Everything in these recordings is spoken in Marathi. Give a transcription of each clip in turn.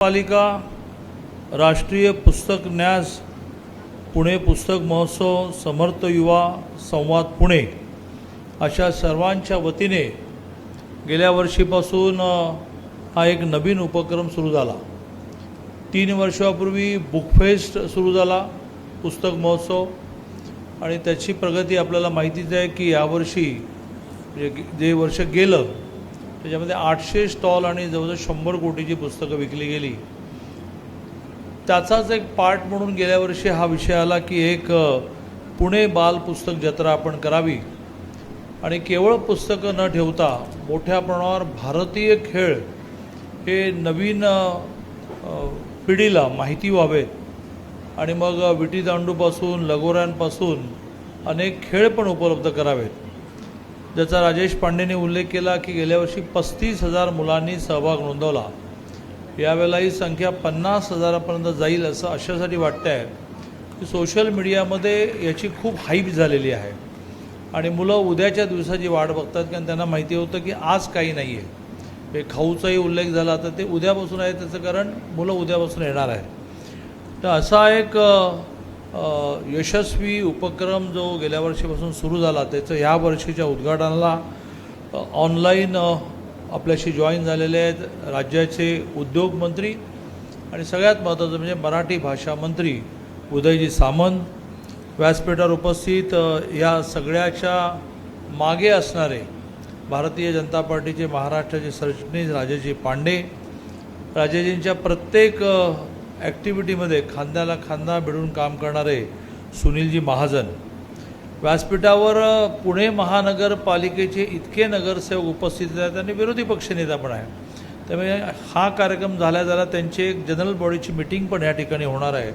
पालिका राष्ट्रीय पुस्तक न्यास पुणे पुस्तक महोत्सव समर्थ युवा संवाद पुणे अशा सर्वांच्या वतीने गेल्या वर्षीपासून हा एक नवीन उपक्रम सुरू झाला। 3 वर्षापूर्वी बुकफेस्ट सुरू झाला, पुस्तक महोत्सव, आणि त्याची प्रगती आपल्याला माहितीच आहे की यावर्षी जे वर्ष गेलं त्याच्यामध्ये 800 स्टॉल आणि जवळजवळ 100 कोटीची पुस्तकं विकली गेली। त्याचाच एक पार्ट म्हणून गेल्या वर्षी हा विषय आला की एक पुणे बाल पुस्तक जत्रा आपण करावी आणि केवळ पुस्तकं न ठेवता मोठ्या प्रमाणावर भारतीय खेळ हे नवीन पिढीला माहिती व्हावेत आणि मग विटीदांडूपासून लगोऱ्यांपासून अनेक खेळ पण उपलब्ध करावेत, ज्याचा राजेश पांडेने उल्लेख केला की गेल्या वर्षी 35,000 मुलांनी सहभाग नोंदवला। यावेळेला ही संख्या 50,000पर्यंत जाईल असं अशासाठी वाटतं आहे की सोशल मीडियामध्ये याची खूप हाईप झालेली आहे आणि मुलं उद्याच्या दिवसाची वाट बघतात, कारण त्यांना माहिती होतं की आज काही नाही आहे। हे खाऊचाही उल्लेख झाला तर ते उद्यापासून आहे, त्याचं कारण मुलं उद्यापासून येणार आहे। तर असा एक यशस्वी उपक्रम जो गेल्या वर्षीपासून सुरू झाला त्याचं ह्या वर्षीच्या उद्घाटनाला ऑनलाईन आपल्याशी जॉईन झालेले आहेत राज्याचे उद्योग मंत्री आणि सगळ्यात महत्त्वाचं म्हणजे मराठी भाषा मंत्री उदयजी सामंत, व्यासपीठावर उपस्थित या सगळ्याच्या मागे असणारे भारतीय जनता पार्टीचे महाराष्ट्राचे सरचिटणीस राजेजी पांडे, राजेजींच्या प्रत्येक ॲक्टिव्हिटीमध्ये खांद्याला खांदा भिडून काम करणारे सुनीलजी महाजन, व्यासपीठावर पुणे महानगरपालिकेचे इतके नगरसेवक उपस्थित आहेत आणि विरोधी पक्षनेता पण आहे। त्यामुळे हा कार्यक्रम झाल्या त्यांची एक जनरल बॉडीची मीटिंग पण या ठिकाणी होणार आहे।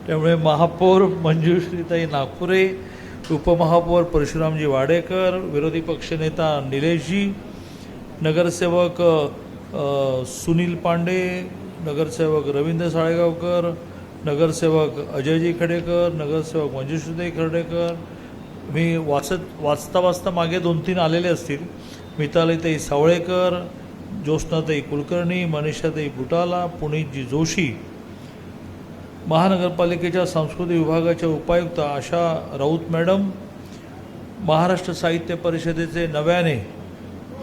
त्यामुळे महापौर मंजुश्रीताई नागपुरे, उपमहापौर परशुरामजी वाडेकर, विरोधी पक्षनेता निलेशजी, नगरसेवक सुनील पांडे, नगरसेवक रवींद्र साळेगावकर, नगरसेवक अजयजी खडेकर, नगरसेवक मंजुश्रीताई खर्डेकर, मी वाचता मागे 2-3 आलेले असतील, मितालीताई सावळेकर, ज्योत्स्नाताई कुलकर्णी, मनीषाताई बुटाला, पुनीतजी जोशी, महानगरपालिकेच्या सांस्कृतिक विभागाच्या उपायुक्त आशा राऊत मॅडम, महाराष्ट्र साहित्य परिषदेचे नव्याने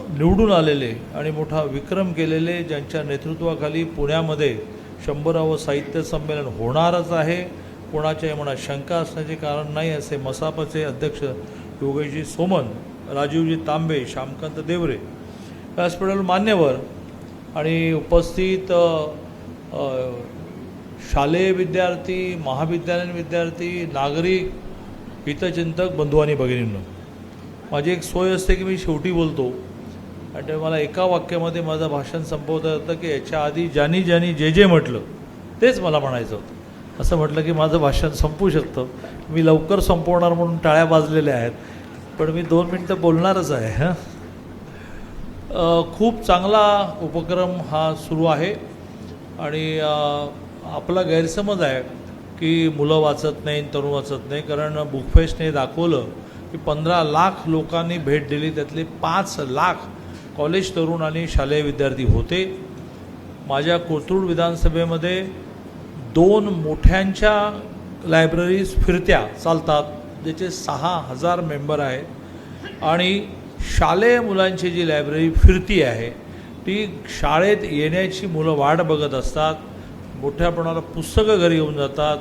निवडून आलेले आणि मोठा विक्रम केलेले, ज्यांच्या नेतृत्वाखाली पुण्यामध्ये 100वे साहित्य संमेलन होणारच आहे, कोणाच्याही मनात शंका असण्याचे कारण नाही असे मसापचे अध्यक्ष योगेशजी सोमन, राजीवजी तांबे, श्यामकांत देवरे, व्यासपीठावर मान्यवर आणि उपस्थित शालेय विद्यार्थी, महाविद्यालयीन विद्यार्थी, नागरिक, हितचिंतक बंधू आणि भगिनींनो, माझी एक सोय असते की मी शेवटी बोलतो आणि मला एका वाक्यामध्ये माझं भाषण संपवता येतं की याच्या आधी ज्यांनी जे म्हटलं तेच मला म्हणायचं होतं। असं म्हटलं की माझं भाषण संपू शकतं, मी लवकर संपवणार म्हणून टाळ्या वाजलेल्या आहेत, पण मी 2 मिनटं बोलणारच आहे। खूप चांगला उपक्रम हा सुरू आहे आणि आपला गैरसमज आहे की मुलं वाचत नाही, तरुण वाचत नाही, कारण बुकफेस्टने दाखवलं की 15 लाख लोकांनी भेट दिली, त्यातले 5 लाख कॉलेज तरुण आणि शालेय विद्यार्थी होते। माझ्या कोथरूड विधानसभेमध्ये 2 मोठ्यांच्या लायब्ररीज फिरत्या चालतात, ज्याचे 6,000 मेंबर आहेत आणि शालेय मुलांची जी लायब्ररी फिरती आहे ती शाळेत येण्याची मुलं वाट बघत असतात, मोठ्या प्रमाणावर पुस्तकं घरी घेऊन जातात,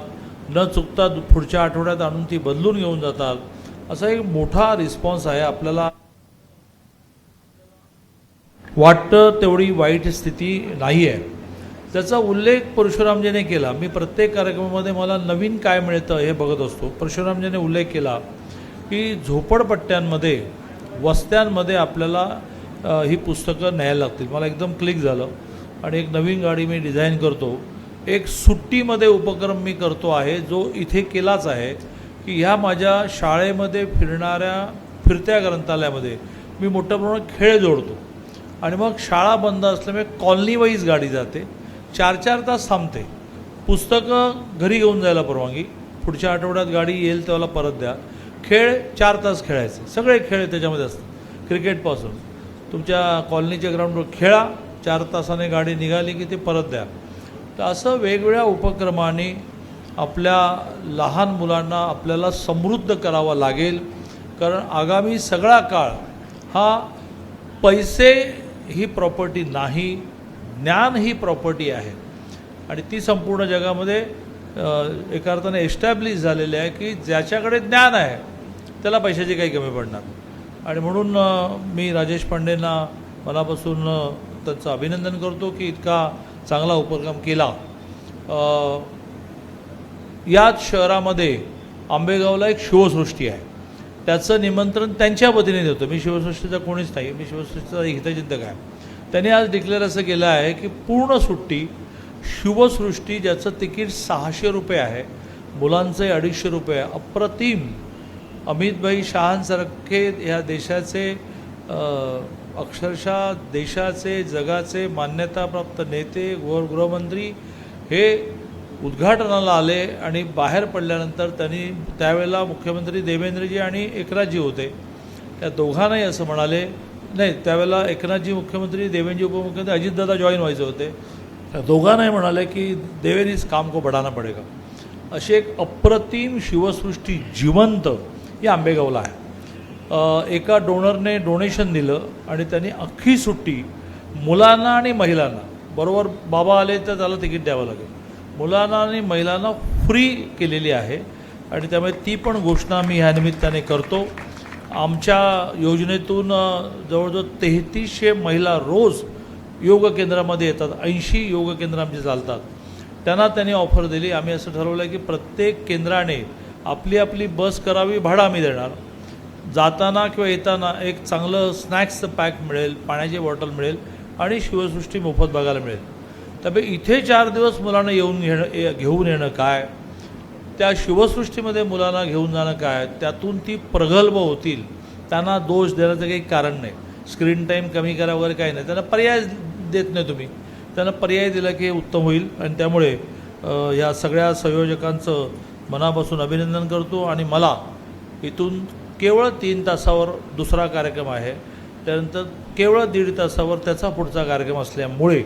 न चुकता पुढच्या आठवड्यात आणून ती बदलून घेऊन जातात, असा एक मोठा रिस्पॉन्स आहे। आपल्याला वाटतं तेवढी वाईट स्थिती नाही आहे, त्याचा उल्लेख परशुरामजीने केला। मी प्रत्येक कार्यक्रमामध्ये मला नवीन काय मिळतं हे बघत असतो। परशुरामजीने उल्लेख केला की झोपडपट्ट्यांमध्ये, वस्त्यांमध्ये आपल्याला ही पुस्तकं न्यायला लागतील। मला एकदम क्लिक झालं आणि एक नवीन गाडी मी डिझाईन करतो, एक सुट्टीमध्ये उपक्रम मी करतो आहे जो इथे केलाच आहे की ह्या माझ्या शाळेमध्ये फिरत्या ग्रंथालयामध्ये मी मोठ्या प्रमाणात खेळ जोडतो आणि मग शाळा बंद असल्यामुळे कॉलनी वाईज गाडी जाते, 4-4 तास थांबते, पुस्तकं घरी घेऊन जायला परवानगी, पुढच्या आठवड्यात गाडी येईल तेव्हा परत द्या, खेळ 4 तास खेळायचे, सगळे खेळ त्याच्यामध्ये असतात, क्रिकेटपासून तुमच्या कॉलनीच्या ग्राउंडवर खेळा, 4 तासाने गाडी निघाली की ते परत द्या। तर असं वेगवेगळ्या उपक्रमांनी आपल्या लहान मुलांना आपल्याला समृद्ध करावं लागेल. कारण आगामी सगळा काळ हा पैसे ही प्रॉपर्टी नाही, ज्ञान ही प्रॉपर्टी आहे आणि ती संपूर्ण जगामध्ये एका अर्थाने एस्टॅब्लिश झालेली आहे की ज्याच्याकडे ज्ञान आहे त्याला पैशाची काही कमी पडणार. आणि म्हणून मी राजेश पांडेंना मनापासून त्यांचं अभिनंदन करतो की इतका चांगला उपक्रम केला. याच शहरामध्ये आंबेगावला एक शिवसृष्टी आहे, त्याचं निमंत्रण त्यांच्या वतीने देतो. मी शिवसृष्टीचा कोणीच नाही, मी शिवसृष्टीचा हितचिंतक आहे. त्यांनी आज डिक्लेअर असं केलं आहे की पूर्ण सुट्टी शिवसृष्टी, ज्याचं तिकीट 600 रुपये आहे, मुलांचे 250 रुपये आहे. अप्रतिम. अमितभाई शहांसारखे ह्या देशाचे अक्षरशः देशाचे जगाचे मान्यताप्राप्त नेते, गृहमंत्री हे उद्घाटनाला आले आणि बाहेर पडल्यानंतर त्यांनी त्यावेळेला मुख्यमंत्री देवेंद्रजी आणि एकनाथजी होते, त्या दोघांनाही असं म्हणाले, नाही त्यावेळेला एकनाथजी मुख्यमंत्री, देवेंद्रजी उपमुख्यमंत्री, अजितदादा जॉईन व्हायचे होते, त्या दोघांनाही म्हणाले की देवेंद्र इस काम को बढ़ाना पडेगा. अशी एक अप्रतिम शिवसृष्टी जिवंत ही आंबेगावला आहे. एका डोनरने डोनेशन दिलं आणि त्यांनी अख्खी सुट्टी मुलांना आणि महिलांना, बरोबर बाबा आले तर त्याला तिकीट द्यावं लागेल, मुलांना आणि महिलांना फ्री केलेली आहे. आणि त्यामुळे ती पण घोषणा मी ह्या निमित्ताने करतो. आमच्या योजनेतून जवळजवळ 3300 महिला रोज योग केंद्रामध्ये येतात. 80 योग केंद्र आमचे चालतात. त्यांना त्यांनी ऑफर दिली. आम्ही असं ठरवलं आहे की प्रत्येक केंद्राने आपली आपली बस करावी, भाडं आम्ही देणार. जाताना किंवा येताना एक चांगलं स्नॅक्सचं पॅक मिळेल, पाण्याची बॉटल मिळेल आणि शिवसृष्टी मोफत बघायला मिळेल. त्यामुळे इथे 4 दिवस मुलांना घेऊन येणं काय, त्या शिवसृष्टीमध्ये मुलांना घेऊन जाणं काय, त्यातून ती प्रगल्भ होतील. त्यांना दोष देण्याचं काही कारण नाही. स्क्रीन टाईम कमी करा वगैरे काही नाही, त्यांना पर्याय देत नाही तुम्ही. त्यांना पर्याय दिला की हे उत्तम होईल. आणि त्यामुळे या सगळ्या संयोजकांचं मनापासून अभिनंदन करतो. आणि मला इथून केवळ 3 तासावर दुसरा कार्यक्रम आहे, त्यानंतर केवळ 1.5 तासावर त्याचा पुढचा कार्यक्रम असल्यामुळे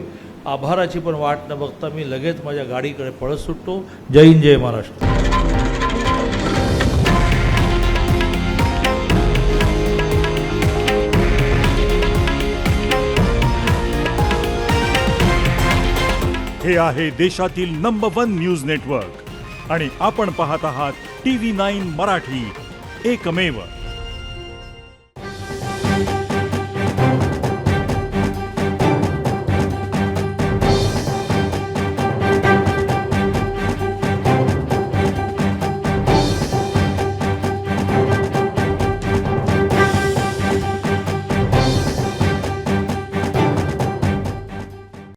आभाराची पण वाट न बघता मी लगेच माझ्या गाडीकडे पळत सुटतो. जय हिंद, जय महाराष्ट्र. हे आहे देशातील नंबर 1 न्यूज नेटवर्क आणि आपण पाहत आहात TV9 मराठी, एकमेव.